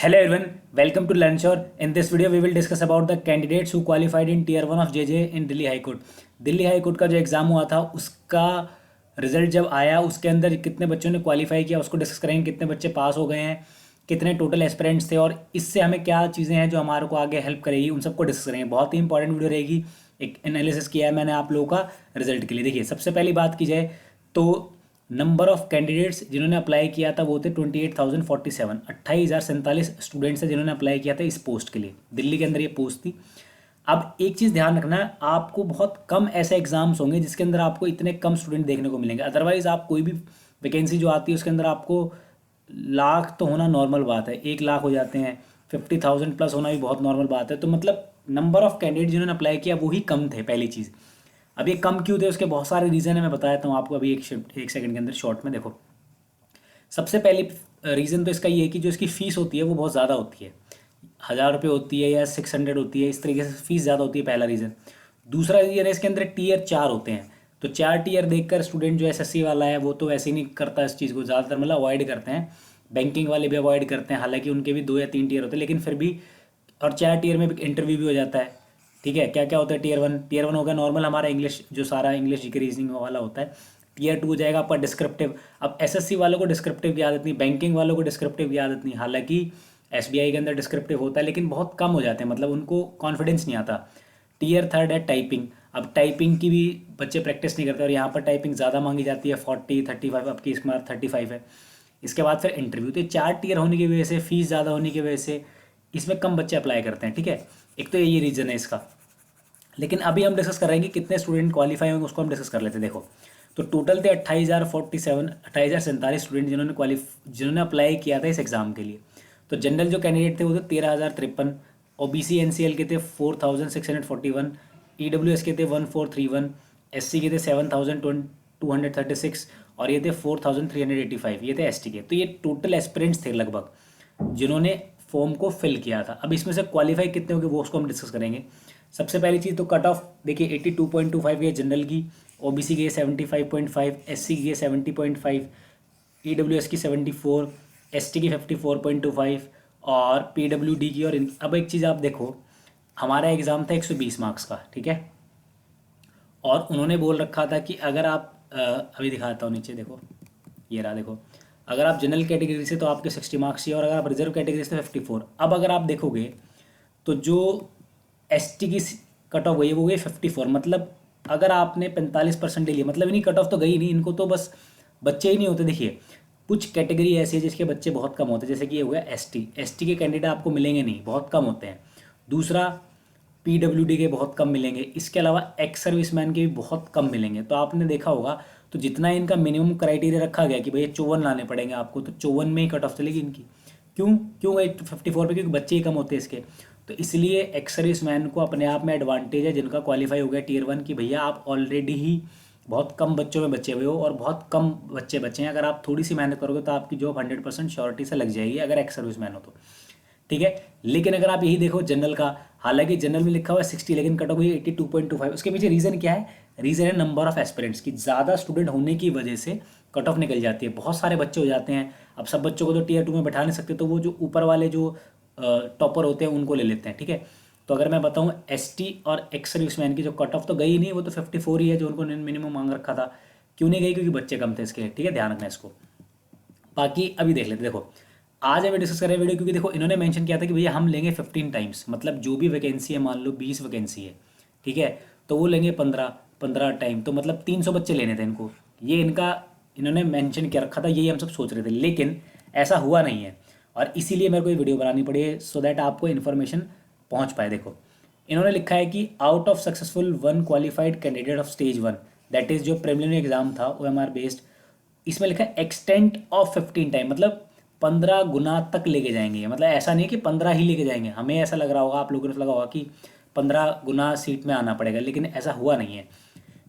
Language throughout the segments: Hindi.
Hello everyone, welcome to Lunchhour. In this video, we will discuss about the candidates who qualified in Tier 1 of JJ in Delhi High Court. Delhi high court का जो एग्ज़ाम हुआ था उसका रिजल्ट जब आया उसके अंदर कितने बच्चों ने क्वालिफाई किया उसको डिस्कस करेंगे, कितने बच्चे पास हो गए हैं, कितने टोटल एस्पिरेंट्स थे और इससे हमें क्या चीज़ें हैं जो हमारे को आगे हेल्प करेगी, उन सबको डिस्कस करेंगे। बहुत ही इंपॉर्टेंट वीडियो रहेगी। एक एनालिसिस किया है मैंने आप लोगों का रिजल्ट के लिए। देखिए, सबसे पहली बात की जाए तो नंबर ऑफ कैंडिडेट्स जिन्होंने अप्लाई किया था वो थे 28,047। 28,047 स्टूडेंट्स हैं जिन्होंने अप्लाई किया था इस पोस्ट के लिए। दिल्ली के अंदर ये पोस्ट थी। अब एक चीज़ ध्यान रखना है, आपको बहुत कम ऐसे एग्जाम्स होंगे जिसके अंदर आपको इतने कम स्टूडेंट देखने को मिलेंगे। अदरवाइज आप कोई भी वैकेंसी जो आती है उसके अंदर आपको लाख तो होना नॉर्मल बात है, 1 लाख हो जाते हैं, 50,000 प्लस होना भी बहुत नॉर्मल बात है। तो मतलब नंबर ऑफ कैंडिडेट जिन्होंने अप्लाई किया वो ही कम थे, पहली चीज़। अब ये कम क्यों थे उसके बहुत सारे रीज़न है, मैं बता देता हूँ आपको अभी एक सेकंड के अंदर शॉर्ट में। देखो, सबसे पहले रीज़न तो इसका ये है कि जो इसकी फ़ीस होती है वो बहुत ज़्यादा होती है, 1,000 रुपये होती है या 600 होती है, इस तरीके से फ़ीस ज़्यादा होती है, पहला रीज़न। दूसरा रीज़न है इसके अंदर टीयर 4 होते हैं, तो 4 टीयर देखकर स्टूडेंट जो एसएससी वाला है वो तो वैसे ही नहीं करता इस चीज़ को, ज़्यादातर मतलब अवॉइड करते हैं। बैंकिंग वाले भी अवॉइड करते हैं, हालांकि उनके भी 2 या 3 टीयर होते हैं, लेकिन फिर भी। और 4 टीयर में इंटरव्यू भी हो जाता है। ठीक है, क्या क्या होता है टीयर वन होगा नॉर्मल हमारा इंग्लिश, जो सारा इंग्लिश जीके रीजनिंग वाला होता है। टीयर 2 हो जाएगा आपका डिस्क्रिप्टिव। अब एसएससी वालों को डिस्क्रिप्टिव की आदत नहीं, बैंकिंग वालों को डिस्क्रिप्टिव की आदत नहीं, हालांकि एसबीआई के अंदर डिस्क्रिप्टिव होता है लेकिन बहुत कम हो जाते हैं, मतलब उनको कॉन्फिडेंस नहीं आता। टीयर 3 है टाइपिंग। अब टाइपिंग की भी बच्चे प्रैक्टिस नहीं करते और यहाँ पर टाइपिंग ज़्यादा मांगी जाती है, 40-35, आपकी इसमें 35 है। इसके बाद फिर इंटरव्यू। तो ये 4 टीयर होने की वजह से, फीस ज़्यादा होने की वजह से इसमें कम बच्चे अप्लाई करते हैं। ठीक है, एक तो यही रीज़न है इसका। लेकिन अभी हम डिस्कस कर रहे हैं कि कितने स्टूडेंट क्वालिफाई होंगे, उसको हम डिस्कस कर लेते हैं। देखो, तो टोटल थे 28,047 स्टूडेंट जिन्होंने अप्लाई किया था इस एग्ज़ाम के लिए। तो जनरल जो कैंडिडेट थे वो थे 13,053, ओबीसी एनसीएल के थे 4,641, ईडब्ल्यूएस के थे 1,431, एससी के थे 7,236 और ये थे 4,385, ये थे एसटी के। तो ये टोटल एस्पिरेंट्स थे लगभग जिन्होंने फॉर्म को फिल किया था। अब इसमें से क्वालिफाई कितने होंगे वो उसको हम डिस्कस करेंगे। सबसे पहली चीज़ तो कट ऑफ देखिए, 82.25 ये जनरल की, ओबीसी की 75.5, एससी की 70.5, ईडब्ल्यूएस की 74, एसटी की 54.25 और पीडब्ल्यूडी की। और अब एक चीज़ आप देखो, हमारा एग्ज़ाम था 120 मार्क्स का, ठीक है। और उन्होंने बोल रखा था कि अगर आप अभी दिखाता हूँ नीचे, देखो ये रहा, देखो अगर आप जनरल कैटेगरी से तो आपके 60 मार्क्स चाहिए और अगर आप रिजर्व कैटेगरी से तो 54। अब अगर आप देखोगे तो जो एसटी की कट ऑफ गई है वो गई 54, मतलब अगर आपने 45% ले लिया, मतलब इन्हीं कट ऑफ तो गई नहीं, इनको तो बस बच्चे ही नहीं होते। देखिए, कुछ कैटेगरी ऐसी है जिसके बच्चे बहुत कम होते हैं, जैसे कि ये हो गया एसटी के कैंडिडेट आपको मिलेंगे नहीं, बहुत कम होते हैं। दूसरा, पीडब्ल्यूडी के बहुत कम मिलेंगे। इसके अलावा एक्स सर्विसमैन के भी बहुत कम मिलेंगे। तो आपने देखा होगा, तो जितना इनका मिनिमम क्राइटेरिया रखा गया कि भैया 54 लाने पड़ेंगे आपको, तो 54 में ही कट ऑफ चलेगी इनकी। क्यों क्यों गई 54 पे? क्योंकि बच्चे ही कम होते हैं इसके। तो इसलिए एक्स सर्विसमैन को अपने आप में एडवांटेज है जिनका क्वालिफाई हो गया टीयर 1 की, भैया आप ऑलरेडी ही बहुत कम बच्चों में बचे हुए हो और बहुत कम बच्चे बचे हैं। अगर आप थोड़ी सी मेहनत करोगे तो आपकी जॉब 100% श्योरिटी से लग जाएगी, अगर एक्स सर्विसमैन हो तो। ठीक है, लेकिन अगर आप यही देखो जनरल का, हालांकि जनरल में लिखा हुआ है 60 लेकिन कट ऑफ हुई 82.25। उसके पीछे रीज़न क्या है? रीज़न है नंबर ऑफ एस्पिरेंट्स की, ज़्यादा स्टूडेंट होने की वजह से कट ऑफ निकल जाती है, बहुत सारे बच्चे हो जाते हैं। अब सब बच्चों को तो टीयर 2 में बैठा नहीं सकते, तो वो जो ऊपर वाले जो टॉपर होते हैं उनको ले लेते हैं। ठीक है, तो अगर मैं बताऊँ एसटी और एक्स सर्विसमैन की जो कट ऑफ तो गई नहीं, वो तो 54 ही है जो उनको मिनिमम मांग रखा था। क्यों नहीं गई? क्योंकि बच्चे कम थे इसके। ठीक है, ध्यान रखना इसको। बाकी अभी देख लेते, देखो आज हमें डिस्कस कर रहे हैं वीडियो, क्योंकि देखो इन्होंने मेंशन किया था कि भैया हम लेंगे 15 टाइम्स, मतलब जो भी वैकेंसी है, मान लो 20 वैकेंसी है, ठीक है, तो वो लेंगे 15 टाइम, तो मतलब 300 बच्चे लेने थे इनको। ये इनका इन्होंने मेंशन किया रखा था, यही हम सब सोच रहे थे, लेकिन ऐसा हुआ नहीं है और इसीलिए मेरे को ये वीडियो बनानी पड़ी है, सो दैट आपको इन्फॉर्मेशन पहुँच पाए। देखो, इन्होंने लिखा है कि out of successful 1 qualified candidate of stage 1, that is जो प्रिलिमिनरी एग्जाम था ओएमआर बेस्ड, इसमें लिखा है एक्सटेंट ऑफ 15 टाइम, मतलब 15 गुना तक लेके जाएंगे। मतलब ऐसा नहीं कि 15 ही लेके जाएंगे, हमें ऐसा लग रहा होगा, आप लोगों को लगा होगा कि 15 गुना सीट में आना पड़ेगा, लेकिन ऐसा हुआ नहीं है।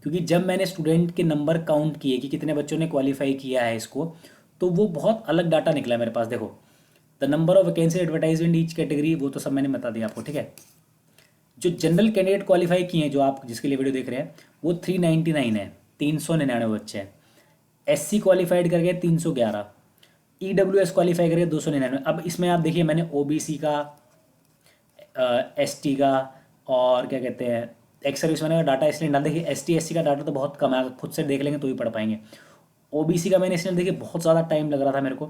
क्योंकि जब मैंने स्टूडेंट के नंबर काउंट किए कि कितने बच्चों ने क्वालिफाई किया है इसको, तो वो बहुत अलग डाटा निकला मेरे पास। देखो, the number of vacancy advertise in each category, वो तो सब मैंने बता दिया आपको। ठीक है, जो जनरल कैंडिडेट क्वालिफाई किए हैं, जो आप जिसके लिए वीडियो देख रहे हैं, वो 399 है, 399 बच्चे हैं। एससी क्वालिफाइड कर गए 311, EWS क्वालिफाई करेगा 299। अब इसमें आप देखिए मैंने OBC का, ST का और क्या कहते हैं एक्स सर्विस मैंने डाटा इसलिए डाल, देखिए ST SC का डाटा तो बहुत कम है, खुद से देख लेंगे तो ही पढ़ पाएंगे। OBC का मैंने इसलिए देखिए बहुत ज़्यादा टाइम लग रहा था मेरे को।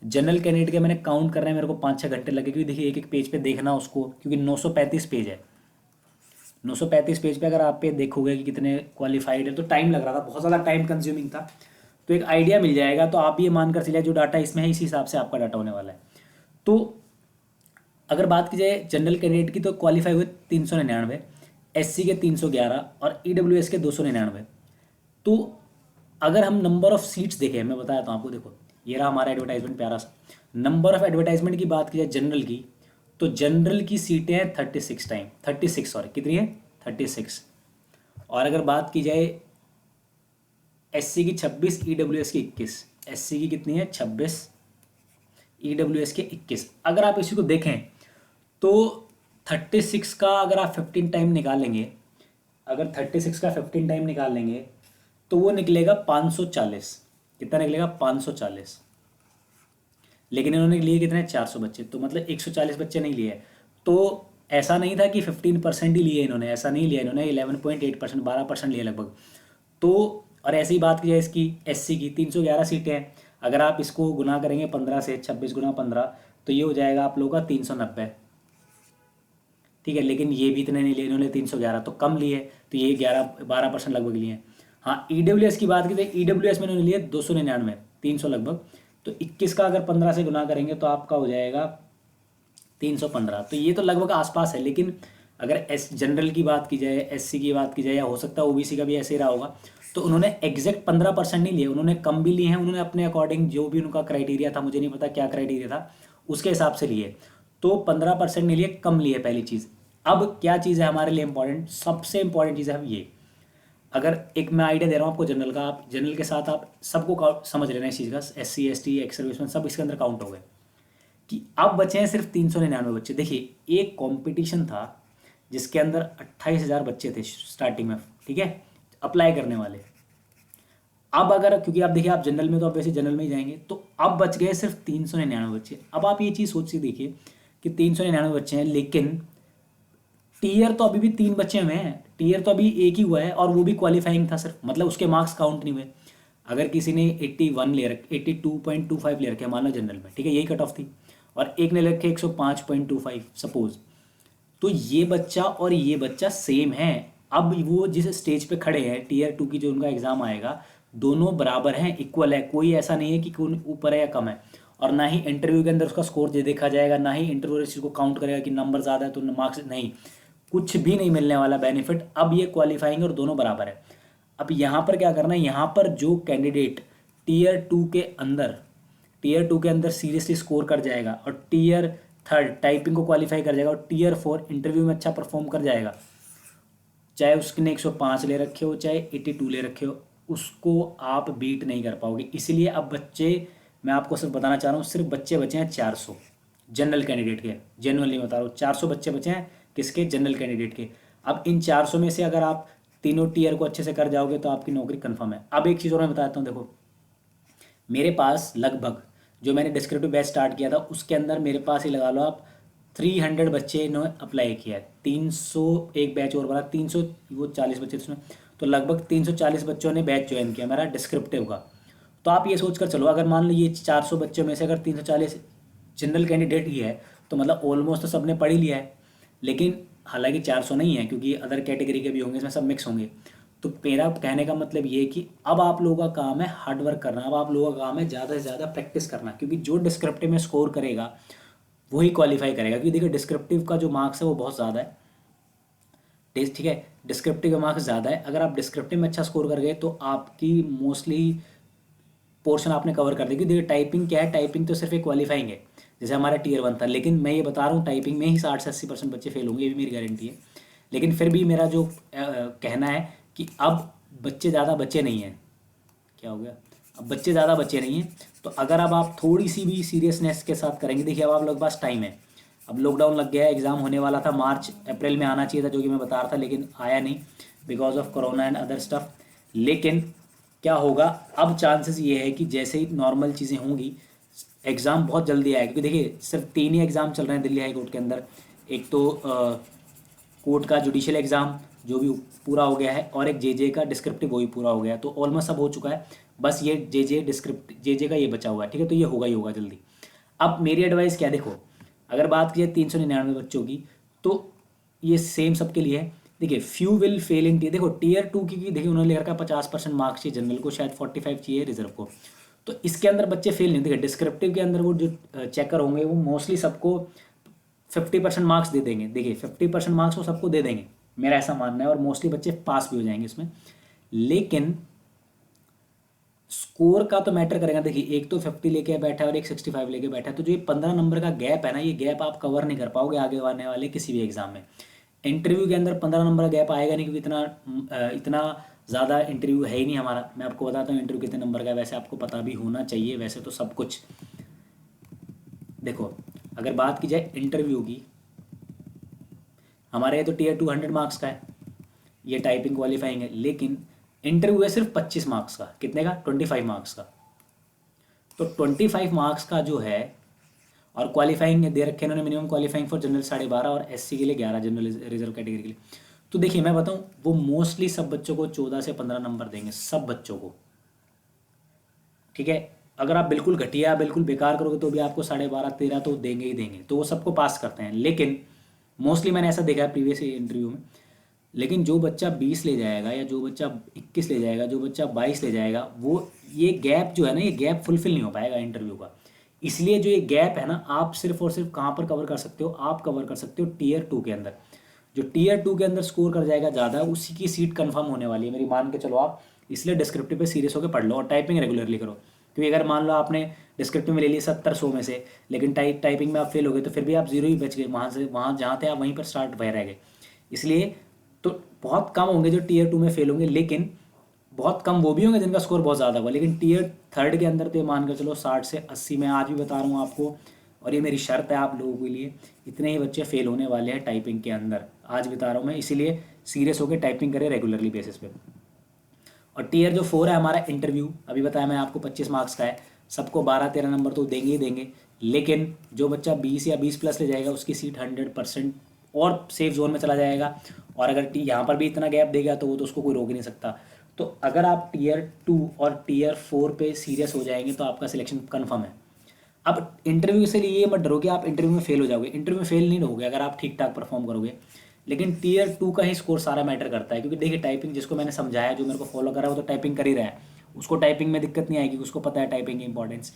जनरल कैंडिडेट के मैंने काउंट कर रहे हैं मेरे को 5-6 घंटे लगे, क्योंकि देखिए एक एक पेज पे देखना उसको, क्योंकि 935 पेज है। 935 पेज पे अगर आप पे देखोगे कि कितने क्वालिफाइड है तो टाइम लग रहा था, बहुत ज़्यादा टाइम कंज्यूमिंग था। तो एक आइडिया मिल जाएगा, तो आप ये मानकर चलिए जो डाटा इसमें है इसी हिसाब से आपका डाटा होने वाला है। तो अगर बात की जाए जनरल कैंडिडेट की तो क्वालिफाई हुए 399, SC के 311 और EWS के 299। तो अगर हम नंबर ऑफ सीट्स देखें, मैं बताया था आपको, देखो ये रहा हमारा एडवर्टाइजमेंट प्यारा सा। नंबर ऑफ एडवर्टाइजमेंट की बात की जाए जनरल की, तो जनरल की सीटें हैं 36 सॉरी कितनी है 36। और अगर बात की जाए SC की 26, EWS की 21। SC की कितनी है 26, EWS के 21। अगर आप इसी को देखें तो 36 का अगर आप 15 टाइम निकालेंगे, अगर 36 का 15 टाइम निकाल लेंगे तो वो निकलेगा 540। कितना निकलेगा 540। लेकिन इन्होंने लिए कितने 400 बच्चे, तो मतलब 140 बच्चे नहीं लिए। तो ऐसा नहीं था कि 15% ही लिए इन्होंने, ऐसा नहीं लिया इन्होंने, 11.8%, 12% लिए लगभग। तो और ऐसी ही बात की जाए इसकी SC की 311 सीटें हैं, अगर आप इसको गुना करेंगे 15 से, 26 गुना 15 तो ये हो जाएगा आप लोगों का 390। ठीक है, लेकिन ये भी इतने नहीं लिए इन्होंने, 311 तो कम लिए, तो ये 11-12% लगभग लिए हैं। हाँ EWS की बात की तो EWS में इन्होंने लिए 299, 300 लगभग। तो 21 का अगर 15 से गुना करेंगे तो आपका हो जाएगा 315। तो ये तो लगभग आसपास है। लेकिन अगर जनरल की बात की जाए, SC की बात की जाए, या हो सकता है OBC का भी ऐसे ही रहा होगा, तो उन्होंने एग्जैक्ट 15% नहीं लिए, उन्होंने कम भी लिए हैं, उन्होंने अपने अकॉर्डिंग जो भी उनका क्राइटेरिया था, मुझे नहीं पता क्या क्राइटेरिया था, उसके हिसाब से लिए। तो 15% नहीं लिए, कम लिए, पहली चीज़। अब क्या चीज़ है हमारे लिए इंपॉर्टेंट, सबसे इंपॉर्टेंट चीज़ है ये। अगर एक मैं आइडिया दे रहा हूँ आपको जनरल का, आप जनरल के साथ आप सबको समझ लेना इस चीज़ का, SC ST एक्स सर्विसमैन सब इसके अंदर काउंट हो गए, कि अब बचे हैं सिर्फ 399 बच्चे। देखिए एक कंपटीशन था जिसके अंदर 28,000 बच्चे थे स्टार्टिंग में, ठीक है, अप्लाई करने वाले। अब अगर, क्योंकि आप देखिए आप जनरल में तो आप वैसे जनरल में ही जाएंगे, तो अब बच गए सिर्फ 399 बच्चे। अब आप ये चीज़ सोच के देखिए कि 399 बच्चे हैं, लेकिन टीयर तो अभी भी 3 बच्चे हुए हैं, टीयर तो अभी एक ही हुआ है, और वो भी क्वालिफाइंग था सिर्फ, मतलब उसके मार्क्स काउंट नहीं हुए। अगर किसी ने 81 ले रखे, 82.25 ले रखे मान लो जनरल में, ठीक है, यही कट ऑफ थी, और एक ने रखे 105.25 सपोज, तो ये बच्चा और ये बच्चा सेम है। अब वो जिस स्टेज पे खड़े हैं टीयर 2 की जो उनका एग्जाम आएगा, दोनों बराबर हैं, इक्वल है, कोई ऐसा नहीं है कि कौन ऊपर है या कम है। और ना ही इंटरव्यू के अंदर उसका स्कोर देखा जाएगा, ना ही इंटरव्यू इस चीज़ को काउंट करेगा कि नंबर ज़्यादा है तो मार्क्स नहीं, कुछ भी नहीं मिलने वाला बेनिफिट। अब ये क्वालिफाइंग और दोनों बराबर है। अब यहाँ पर क्या करना है, यहाँ पर जो कैंडिडेट टीयर टू के अंदर सीरियसली स्कोर कर जाएगा, और टीयर 3 टाइपिंग को क्वालिफाई कर जाएगा, और टीयर 4 इंटरव्यू में अच्छा परफॉर्म कर जाएगा, चाहे उसने 105 ले रखे हो चाहे 82 ले रखे हो, उसको आप बीट नहीं कर पाओगे। इसलिए अब बच्चे, मैं आपको सिर्फ बताना चाह रहा हूँ, सिर्फ बच्चे बचे हैं 400 जनरल कैंडिडेट के, जेनुअनली बता रहा हूँ 400 बच्चे बचे हैं किसके, जनरल कैंडिडेट के। अब इन 400 में से अगर आप तीनों टीयर को अच्छे से कर जाओगे तो आपकी नौकरी कंफर्म है। अब एक चीज़ और मैं बताता हूँ, देखो मेरे पास लगभग, जो मैंने डिस्क्रिप्टिव बैच स्टार्ट किया था उसके अंदर मेरे पास ही लगा लो आप 300 बच्चे इन्होंने अप्लाई किया है, 300 एक बैच और बना, 300 वो 40 बच्चे उसमें, तो लगभग 340 बच्चों ने बैच ज्वाइन किया मेरा डिस्क्रिप्टिव का। तो आप ये सोच कर चलो, अगर मान लो ये 400 बच्चों में से अगर 340 जनरल कैंडिडेट ही है, तो मतलब ऑलमोस्ट तो सबने पढ़ ही लिया है। लेकिन हालांकि 400 नहीं है, क्योंकि अदर कैटेगरी के भी होंगे, इसमें सब मिक्स होंगे। तो मेरा कहने का मतलब ये है कि अब आप लोगों का काम है हार्ड वर्क करना, अब आप लोगों का काम है ज़्यादा से ज़्यादा प्रैक्टिस करना, क्योंकि जो डिस्क्रिप्टिव में स्कोर करेगा वही क्वालिफाई करेगा। क्योंकि देखिए डिस्क्रिप्टिव का जो मार्क्स है वो बहुत ज़्यादा है, ठीक है, डिस्क्रिप्टिव का मार्क्स ज़्यादा है। अगर आप डिस्क्रिप्टिव में अच्छा स्कोर कर गए तो आपकी मोस्टली पोर्शन आपने कवर कर दी। देखिए टाइपिंग क्या है, टाइपिंग तो सिर्फ एक क्वालिफाइंग है, जैसे हमारा टीयर 1 था, लेकिन मैं ये बता रहा हूँ टाइपिंग में ही 60 से 80% बच्चे फेल होंगे, ये भी मेरी गारंटी है। लेकिन फिर भी मेरा जो कहना है कि अब बच्चे ज़्यादा बच्चे नहीं हैं, क्या हो गया, अब बच्चे ज़्यादा बच्चे नहीं हैं, तो अगर अब आप थोड़ी सी भी सीरियसनेस के साथ करेंगे, देखिए अब आप लोग के पास टाइम है, अब लॉकडाउन लग गया है, एग्ज़ाम होने वाला था मार्च अप्रैल में आना चाहिए था, जो कि मैं बता रहा था, लेकिन आया नहीं because of corona and other stuff. लेकिन क्या होगा, अब चांसेस ये है कि जैसे ही नॉर्मल चीज़ें होंगी, एग्ज़ाम बहुत जल्दी आएगा, क्योंकि देखिए सिर्फ 3 ही एग्ज़ाम चल रहे हैं दिल्ली हाई कोर्ट के अंदर। एक तो कोर्ट का जुडिशियल एग्ज़ाम जो भी पूरा हो गया है, और एक जेजे का डिस्क्रिप्टिव वो भी पूरा हो गया है, तो ऑलमोस्ट सब हो चुका है। बस ये जेजे का ये बचा हुआ है, ठीक है, तो ये होगा ही होगा जल्दी। अब मेरी एडवाइस क्या है, देखो अगर बात की जाए 399 बच्चों की, तो ये सेम सबके लिए है। देखिए few will fail in T, देखो टीयर 2 की देखिए उन्होंने ले रखा 50% मार्क्स चाहिए जनरल को, शायद 45 चाहिए रिजर्व को, तो इसके अंदर बच्चे फेल नहीं। देखिए डिस्क्रिप्टिव के अंदर वो जो चेकर होंगे वो मोस्टली सबको 50% मार्क्स दे देंगे। देखिए 50% मार्क्स वो सबको दे देंगे, मेरा ऐसा मानना है, और मोस्टली बच्चे पास भी हो जाएंगे इसमें। लेकिन स्कोर का तो मैटर करेगा। देखिए एक तो 50 लेके बैठा है और एक 65 लेके बैठा है, तो जो ये 15 नंबर का गैप है ना, ये गैप आप कवर नहीं कर पाओगे आगे आने वाले किसी भी एग्जाम में। इंटरव्यू के अंदर 15 नंबर का गैप आएगा नहीं, क्योंकि इतना ज़्यादा इंटरव्यू है ही नहीं हमारा। मैं आपको बताता हूँ इंटरव्यू कितने नंबर का है, वैसे आपको पता भी होना चाहिए वैसे तो सब कुछ। देखो अगर बात की जाए इंटरव्यू की, हमारे यहाँ तो टीयर 2 100 मार्क्स का है, ये टाइपिंग क्वालिफाइंग है, लेकिन इंटरव्यू है सिर्फ 25 मार्क्स का। कितने का? 25 मार्क्स का। तो 25 मार्क्स का जो है, और क्वालिफाइंग दे रखे इन्होंने मिनिमम क्वालिफाइंग फॉर जनरल 12.5 और एससी के लिए 11 जनरल रिजर्व कैटेगरी के लिए। तो देखिए मैं बताऊं, वो मोस्टली सब बच्चों को 14 से 15 नंबर देंगे, सब बच्चों को, ठीक है। अगर आप बिल्कुल घटिया बिल्कुल बेकार करोगे तो भी आपको 12.5 13 तो देंगे ही देंगे, तो वो सबको पास करते हैं। लेकिन मोस्टली मैंने ऐसा देखा है प्रीवियस इंटरव्यू में, लेकिन जो बच्चा 20 ले जाएगा या जो बच्चा 21 ले जाएगा, जो बच्चा 22 ले जाएगा, वो ये गैप जो है ना, ये गैप फुलफिल नहीं हो पाएगा इंटरव्यू का। इसलिए जो ये गैप है ना, आप सिर्फ और सिर्फ कहाँ पर कवर कर सकते हो, आप कवर कर सकते हो टीयर 2 के अंदर। जो टीयर 2 के अंदर स्कोर कर जाएगा ज़्यादा, उसी की सीट कंफर्म होने वाली है मेरी, मान के चलो आप। इसलिए डिस्क्रिप्टिव पे सीरियस होकर पढ़ लो और टाइपिंग रेगुलरली करो, क्योंकि अगर मान लो आपने डिस्क्रिप्टिव में ले लिया 70-100 में से, लेकिन टाइपिंग में आप फेल हो गए, तो फिर भी आप जीरो ही बच गए, वहाँ जहाँ थे आप वहीं पर स्टार्ट भय रह गए। इसलिए तो बहुत कम होंगे जो टीयर 2 में फेल होंगे, लेकिन बहुत कम वो भी होंगे जिनका स्कोर बहुत ज़्यादा हुआ। लेकिन टीयर 3 के अंदर तो ये मान कर चलो 60 से 80, मैं आज भी बता रहा हूँ आपको, और ये मेरी शर्त है आप लोगों के लिए, इतने ही बच्चे फेल होने वाले हैं टाइपिंग के अंदर, आज बता रहा हूँ मैं। इसीलिए सीरियस होकर टाइपिंग करें रेगुलरली बेसिस पे। और टीयर जो 4 है हमारा इंटरव्यू, अभी बताया मैं आपको 25 मार्क्स का है, सबको 12-13 नंबर तो देंगे ही देंगे। लेकिन जो बच्चा 20 या 20 प्लस ले जाएगा उसकी सीट 100% और सेफ जोन में चला जाएगा। और अगर यहाँ पर भी इतना गैप देगा तो वो तो उसको कोई रोक ही नहीं सकता। तो अगर आप टीयर 2 और टीयर 4 पे सीरियस हो जाएंगे तो आपका सिलेक्शन कन्फर्म है। अब इंटरव्यू से लिए ये मत डरो कि आप इंटरव्यू में फेल हो जाओगे, इंटरव्यू में फेल नहीं होगे अगर आप ठीक ठाक परफॉर्म करोगे। लेकिन टीयर 2 का ही स्कोर सारा मैटर करता है, क्योंकि देखिए टाइपिंग जिसको मैंने समझाया, जो मेरे को फॉलो करा, वो तो टाइपिंग कर ही रहा है, उसको टाइपिंग में दिक्कत नहीं आएगी, उसको पता है टाइपिंग की इंपॉर्टेंस।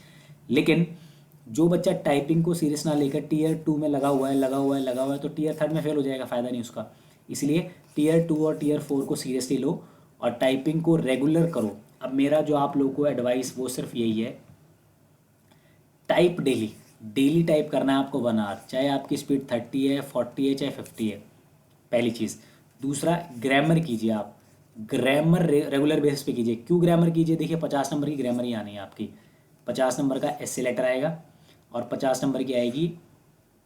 लेकिन जो बच्चा टाइपिंग को सीरियस ना लेकर टीयर 2 में लगा हुआ है तो टीयर 3 में फेल हो जाएगा, फ़ायदा नहीं उसका। इसलिए टीयर 2 और टीयर 4 को सीरियसली लो और टाइपिंग को रेगुलर करो। अब मेरा जो आप लोगों को एडवाइस वो सिर्फ यही है, टाइप डेली, डेली टाइप करना है आपको 1 आवर, चाहे आपकी स्पीड 30 है, 40 है, चाहे 50 है, पहली चीज़। दूसरा, ग्रामर कीजिए आप, ग्रामर रेगुलर बेसिस पे कीजिए। क्यों ग्रामर कीजिए? देखिए 50 नंबर की ग्रामर ही आनी है आपकी, 50 नंबर का एस्से लेटर आएगा, और 50 नंबर की आएगी,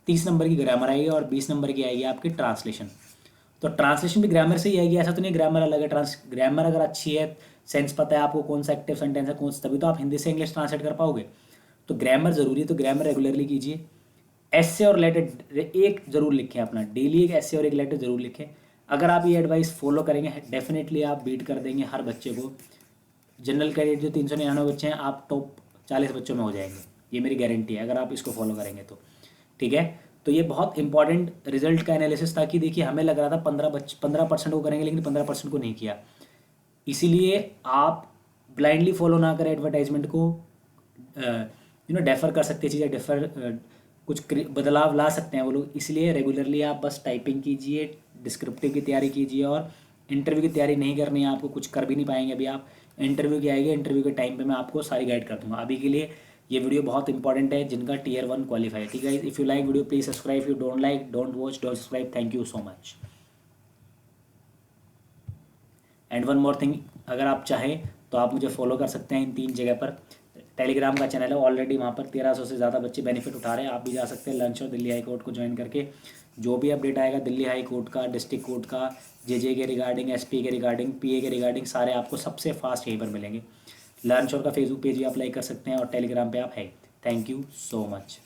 30 नंबर की ग्रामर आएगी, और 20 नंबर की आएगी आपकी ट्रांसलेशन। तो ट्रांसलेशन भी ग्रामर से ही आएगी, ऐसा तो नहीं ग्रामर अलग है। ग्रामर अगर अच्छी है, सेंस पता है आपको कौन सा एक्टिव सेंटेंस है कौन सा, तभी तो आप हिंदी से इंग्लिश ट्रांसलेट कर पाओगे। तो ग्रामर ज़रूरी है, तो ग्रामर रेगुलरली कीजिए। एस्से और लेटर एक ज़रूर लिखें अपना, डेली एक एस्से और एक लेटर ज़रूर लिखें। अगर आप ये एडवाइस फॉलो करेंगे डेफिनेटली आप बीट कर देंगे हर बच्चे को। जनरल कैडेट जो 399 बच्चे हैं, आप टॉप 40 बच्चों में हो जाएंगे, ये मेरी गारंटी है अगर आप इसको फॉलो करेंगे तो, ठीक है। तो ये बहुत इंपॉर्टेंट रिजल्ट का एनालिसिस था कि देखिए हमें लग रहा था 15% को करेंगे, लेकिन 15% को नहीं किया। इसीलिए आप ब्लाइंडली फॉलो ना करें एडवर्टाइजमेंट को, डेफर कर सकते हैं चीज़ें, कुछ बदलाव ला सकते हैं वो लोग। इसलिए रेगुलरली आप बस टाइपिंग कीजिए, डिस्क्रिप्टिव की तैयारी कीजिए, और इंटरव्यू की तैयारी नहीं करनी है आपको, कुछ कर भी नहीं पाएंगे अभी आप। इंटरव्यू की आएगी, इंटरव्यू के टाइम पे मैं आपको सारी गाइड कर दूंगा। अभी के लिए ये वीडियो बहुत इंपॉर्टेंट है जिनका टीयर 1 क्वालिफाई है, ठीक है। If you like video please subscribe, if you don't like don't watch don't subscribe. Thank you so much. And one more thing, अगर आप चाहें तो आप मुझे फॉलो कर सकते हैं इन 3 जगह पर। टेलीग्राम का चैनल है ऑलरेडी, वहाँ पर 1300 से ज़्यादा बच्चे बेनिफिट उठा रहे हैं, आप भी जा सकते हैं लंच और दिल्ली हाई कोर्ट को ज्वाइन करके। जो भी अपडेट आएगा दिल्ली हाई कोर्ट का, डिस्ट्रिक्ट कोर्ट का, जेजे के रिगार्डिंग, एसपी के रिगार्डिंग, पीए के रिगार्डिंग, सारे आपको सबसे फास्ट यहीं पर मिलेंगे। लंच और का फेसबुक पेज भी आप लाइक कर सकते हैं, और टेलीग्राम पे आप है। Thank you so much.